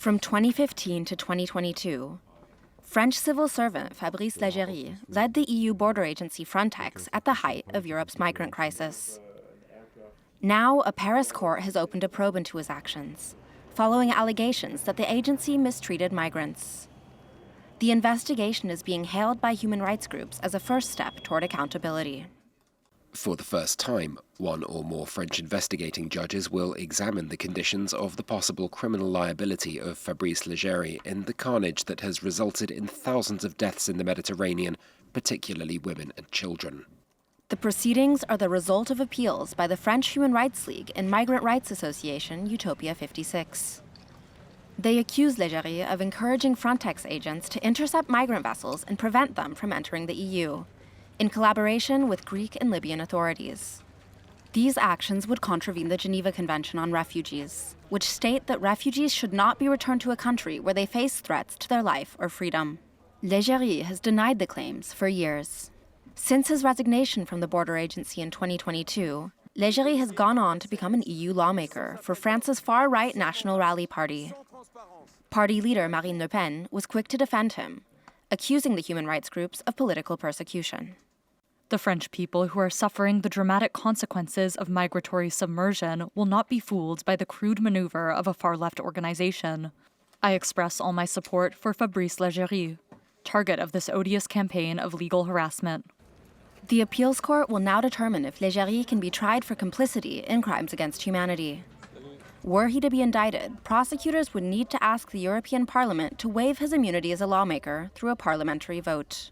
From 2015 to 2022, French civil servant Fabrice Leggeri led the EU border agency Frontex at the height of Europe's migrant crisis. Now, a Paris court has opened a probe into his actions, following allegations that the agency mistreated migrants. The investigation is being hailed by human rights groups as a first step toward accountability. For the first time, one or more French investigating judges will examine the conditions of the possible criminal liability of Fabrice Leggeri in the carnage that has resulted in thousands of deaths in the Mediterranean, particularly women and children. The proceedings are the result of appeals by the French Human Rights League and migrant rights association Utopia 56. They accuse Leggeri of encouraging Frontex agents to intercept migrant vessels and prevent them from entering the EU, in collaboration with Greek and Libyan authorities. These actions would contravene the Geneva Convention on Refugees, which state that refugees should not be returned to a country where they face threats to their life or freedom. Leggeri has denied the claims for years. Since his resignation from the border agency in 2022, Leggeri has gone on to become an EU lawmaker for France's far-right National Rally Party. Party leader Marine Le Pen was quick to defend him, accusing the human rights groups of political persecution. The French people who are suffering the dramatic consequences of migratory submersion will not be fooled by the crude maneuver of a far-left organization. I express all my support for Fabrice Leggeri, target of this odious campaign of legal harassment. The appeals court will now determine if Leggeri can be tried for complicity in crimes against humanity. Were he to be indicted, prosecutors would need to ask the European Parliament to waive his immunity as a lawmaker through a parliamentary vote.